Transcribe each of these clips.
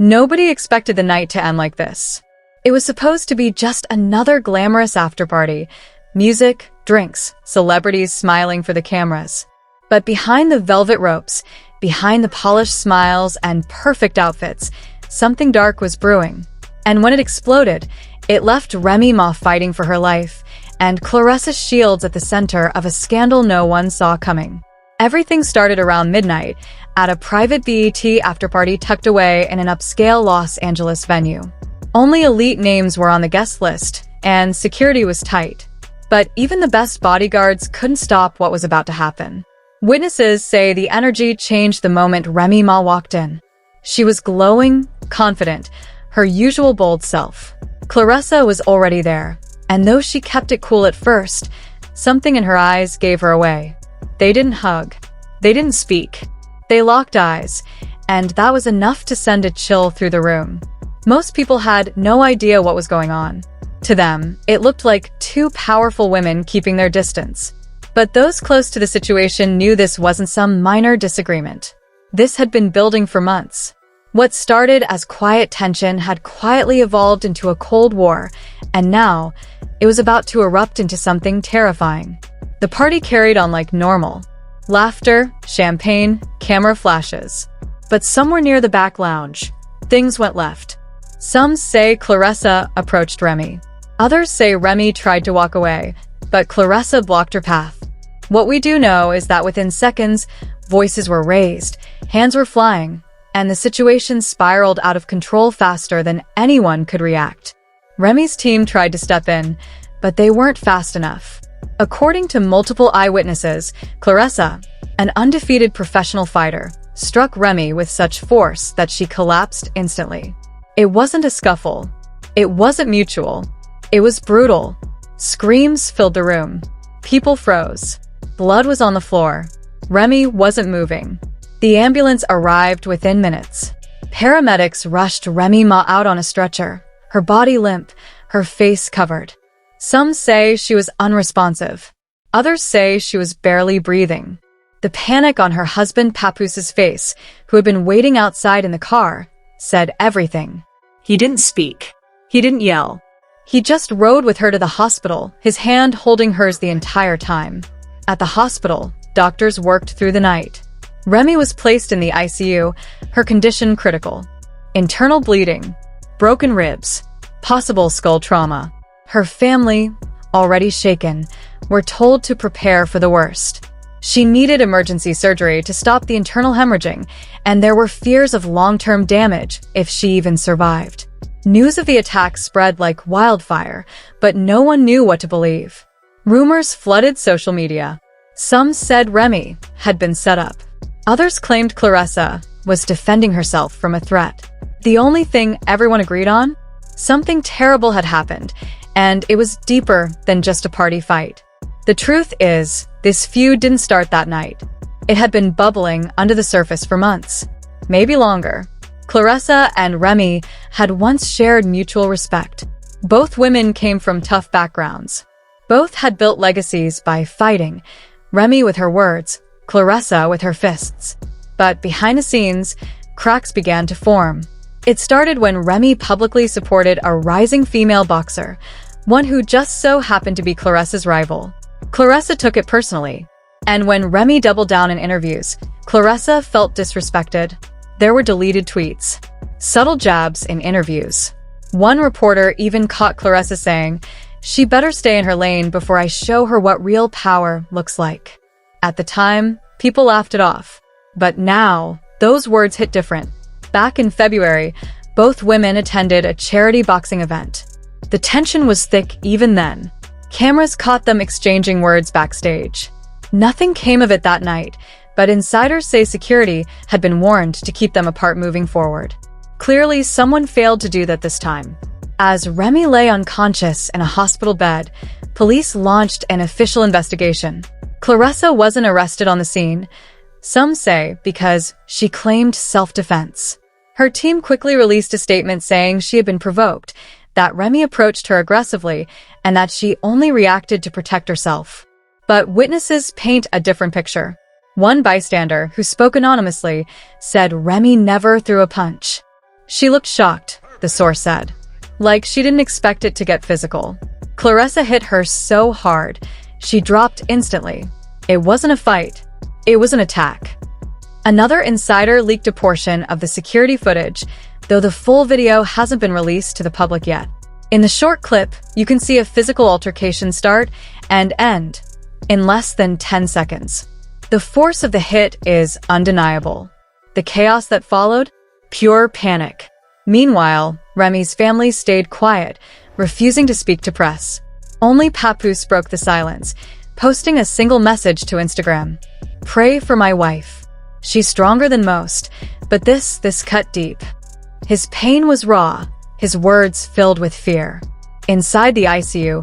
Nobody expected the night to end like this. It was supposed to be just another glamorous after-party. Music, drinks, celebrities smiling for the cameras. But behind the velvet ropes, behind the polished smiles and perfect outfits, something dark was brewing. And when it exploded, it left Remy Ma fighting for her life, and Claressa Shields at the center of a scandal no one saw coming. Everything started around midnight, at a private BET afterparty tucked away in an upscale Los Angeles venue. Only elite names were on the guest list, and security was tight. But even the best bodyguards couldn't stop what was about to happen. Witnesses say the energy changed the moment Remy Ma walked in. She was glowing, confident, her usual bold self. Claressa was already there, and though she kept it cool at first, something in her eyes gave her away. They didn't hug. They didn't speak. They locked eyes, and that was enough to send a chill through the room. Most people had no idea what was going on. To them, it looked like two powerful women keeping their distance. But those close to the situation knew this wasn't some minor disagreement. This had been building for months. What started as quiet tension had quietly evolved into a Cold War, and now, it was about to erupt into something terrifying. The party carried on like normal. Laughter, champagne, camera flashes. But somewhere near the back lounge, things went left. Some say Claressa approached Remy. Others say Remy tried to walk away, but Claressa blocked her path. What we do know is that within seconds, voices were raised, hands were flying, and the situation spiraled out of control faster than anyone could react. Remy's team tried to step in, but they weren't fast enough. According to multiple eyewitnesses, Claressa, an undefeated professional fighter, struck Remy with such force that she collapsed instantly. It wasn't a scuffle. It wasn't mutual. It was brutal. Screams filled the room. People froze. Blood was on the floor. Remy wasn't moving. The ambulance arrived within minutes. Paramedics rushed Remy Ma out on a stretcher, her body limp, her face covered. Some say she was unresponsive. Others say she was barely breathing. The panic on her husband Papoos's face, who had been waiting outside in the car, said everything. He didn't speak. He didn't yell. He just rode with her to the hospital, his hand holding hers the entire time. At the hospital, doctors worked through the night. Remy was placed in the ICU, her condition critical. Internal bleeding, broken ribs, possible skull trauma. Her family, already shaken, were told to prepare for the worst. She needed emergency surgery to stop the internal hemorrhaging, and there were fears of long-term damage if she even survived. News of the attack spread like wildfire, but no one knew what to believe. Rumors flooded social media. Some said Remy had been set up. Others claimed Claressa was defending herself from a threat. The only thing everyone agreed on? Something terrible had happened, and it was deeper than just a party fight. The truth is, this feud didn't start that night. It had been bubbling under the surface for months, maybe longer. Claressa and Remy had once shared mutual respect. Both women came from tough backgrounds. Both had built legacies by fighting, Remy with her words, Claressa with her fists. But behind the scenes, cracks began to form. It started when Remy publicly supported a rising female boxer, one who just so happened to be Claressa's rival. Claressa took it personally. And when Remy doubled down in interviews, Claressa felt disrespected. There were deleted tweets, subtle jabs in interviews. One reporter even caught Claressa saying, "She better stay in her lane before I show her what real power looks like." At the time, people laughed it off. But now, those words hit different. Back in February, both women attended a charity boxing event. The tension was thick even then. Cameras caught them exchanging words backstage. Nothing came of it that night, but insiders say security had been warned to keep them apart moving forward. Clearly, someone failed to do that this time. As Remy lay unconscious in a hospital bed, police launched an official investigation. Claressa wasn't arrested on the scene, some say because she claimed self-defense. Her team quickly released a statement saying she had been provoked, that Remy approached her aggressively, and that she only reacted to protect herself. But witnesses paint a different picture. One bystander, who spoke anonymously, said Remy never threw a punch. She looked shocked, the source said. Like she didn't expect it to get physical. Claressa hit her so hard, she dropped instantly. It wasn't a fight. It was an attack. Another insider leaked a portion of the security footage, though the full video hasn't been released to the public yet. In the short clip, you can see a physical altercation start and end in less than 10 seconds. The force of the hit is undeniable. The chaos that followed? Pure panic. Meanwhile, Remy's family stayed quiet, refusing to speak to press. Only Papoose broke the silence, posting a single message to Instagram. "Pray for my wife. She's stronger than most, but this cut deep." His pain was raw, his words filled with fear. Inside the ICU,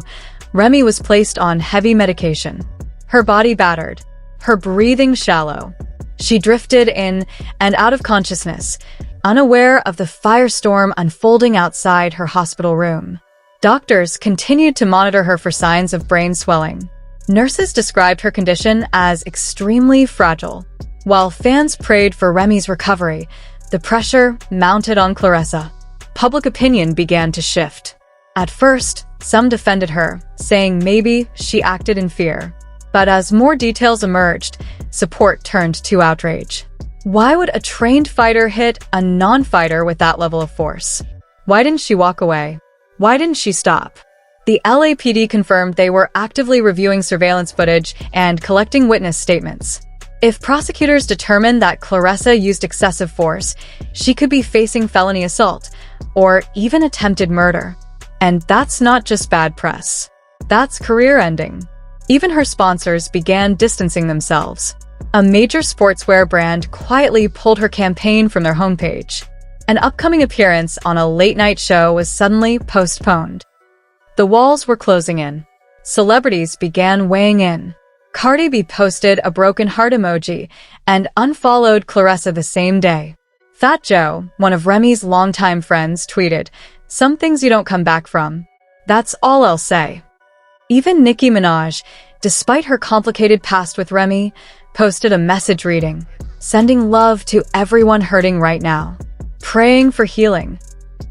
Remy was placed on heavy medication. Her body battered, her breathing shallow. She drifted in and out of consciousness, unaware of the firestorm unfolding outside her hospital room. Doctors continued to monitor her for signs of brain swelling. Nurses described her condition as extremely fragile. While fans prayed for Remy's recovery, the pressure mounted on Claressa. Public opinion began to shift. At first, some defended her, saying maybe she acted in fear. But as more details emerged, support turned to outrage. Why would a trained fighter hit a non-fighter with that level of force? Why didn't she walk away? Why didn't she stop? The LAPD confirmed they were actively reviewing surveillance footage and collecting witness statements. If prosecutors determined that Claressa used excessive force, she could be facing felony assault or even attempted murder. And that's not just bad press. That's career-ending. Even her sponsors began distancing themselves. A major sportswear brand quietly pulled her campaign from their homepage. An upcoming appearance on a late-night show was suddenly postponed. The walls were closing in. Celebrities began weighing in. Cardi B posted a broken heart emoji and unfollowed Claressa the same day. Fat Joe, one of Remy's longtime friends, tweeted, "Some things you don't come back from. That's all I'll say." Even Nicki Minaj, despite her complicated past with Remy, posted a message reading, "Sending love to everyone hurting right now. Praying for healing."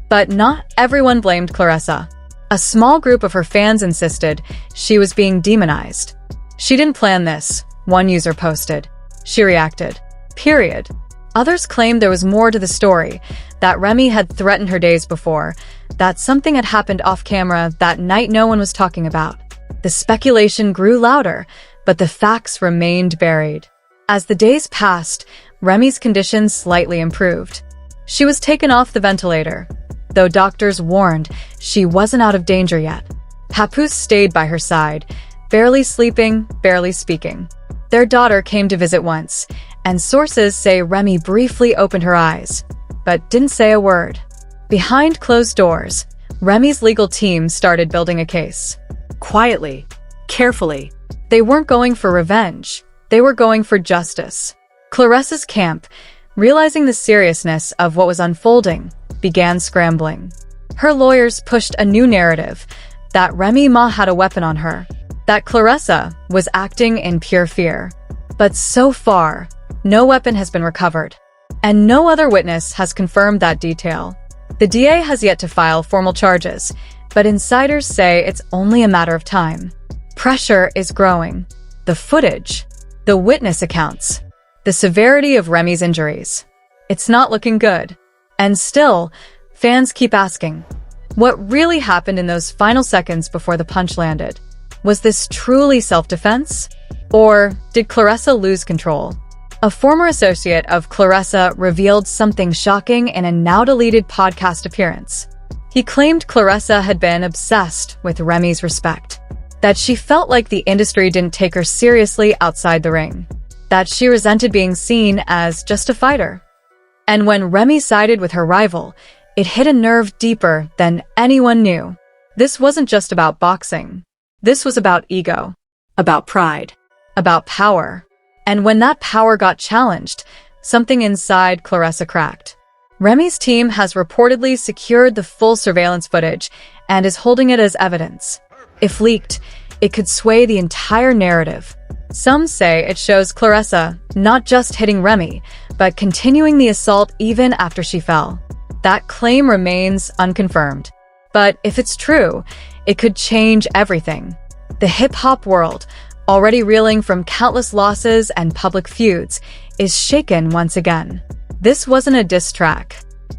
But not everyone blamed Claressa. A small group of her fans insisted she was being demonized. "She didn't plan this," one user posted. "She reacted. Period." Others claimed there was more to the story, that Remy had threatened her days before, that something had happened off-camera that night no one was talking about. The speculation grew louder, but the facts remained buried. As the days passed, Remy's condition slightly improved. She was taken off the ventilator, though doctors warned she wasn't out of danger yet. Papoose stayed by her side, barely sleeping, barely speaking. Their daughter came to visit once, and sources say Remy briefly opened her eyes, but didn't say a word. Behind closed doors, Remy's legal team started building a case. Quietly, carefully. They weren't going for revenge. They were going for justice. Claressa's camp, realizing the seriousness of what was unfolding, began scrambling. Her lawyers pushed a new narrative, that Remy Ma had a weapon on her, that Claressa was acting in pure fear. But so far, no weapon has been recovered, and no other witness has confirmed that detail. The DA has yet to file formal charges, but insiders say it's only a matter of time. Pressure is growing. The footage, the witness accounts, the severity of Remy's injuries. It's not looking good. And still, fans keep asking, what really happened in those final seconds before the punch landed? Was this truly self-defense? Or did Claressa lose control? A former associate of Claressa revealed something shocking in a now-deleted podcast appearance. He claimed Claressa had been obsessed with Remy's respect, that she felt like the industry didn't take her seriously outside the ring, that she resented being seen as just a fighter. And when Remy sided with her rival, it hit a nerve deeper than anyone knew. This wasn't just about boxing. This was about ego, about pride, about power. And when that power got challenged, something inside Claressa cracked. Remy's team has reportedly secured the full surveillance footage and is holding it as evidence. If leaked, it could sway the entire narrative. Some say it shows Claressa not just hitting Remy, but continuing the assault even after she fell. That claim remains unconfirmed. But if it's true, it could change everything. The hip-hop world, already reeling from countless losses and public feuds, is shaken once again. This wasn't a diss track.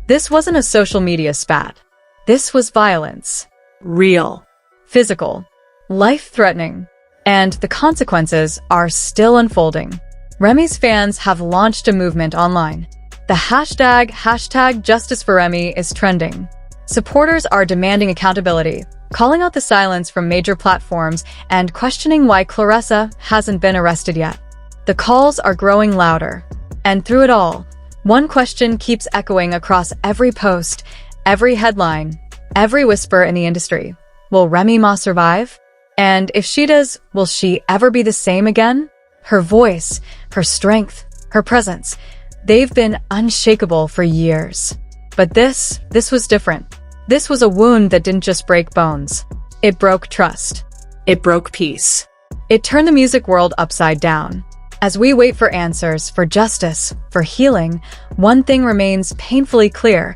This wasn't a social media spat. This was violence. Real. Physical. Life-threatening. And the consequences are still unfolding. Remy's fans have launched a movement online. The hashtag Justice for Remy is trending. Supporters are demanding accountability, calling out the silence from major platforms, and questioning why Claressa hasn't been arrested yet. The calls are growing louder. And through it all, one question keeps echoing across every post, every headline, every whisper in the industry. Will Remy Ma survive? And if she does, will she ever be the same again? Her voice, her strength, her presence, they've been unshakable for years. But this was different. This was a wound that didn't just break bones. It broke trust. It broke peace. It turned the music world upside down. As we wait for answers, for justice, for healing, one thing remains painfully clear.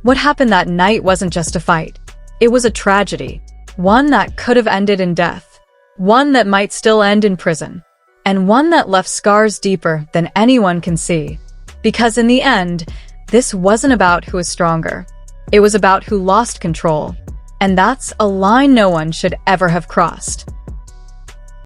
What happened that night wasn't just a fight. It was a tragedy. One that could have ended in death. One that might still end in prison. And one that left scars deeper than anyone can see. Because in the end, this wasn't about who was stronger. It was about who lost control. And that's a line no one should ever have crossed.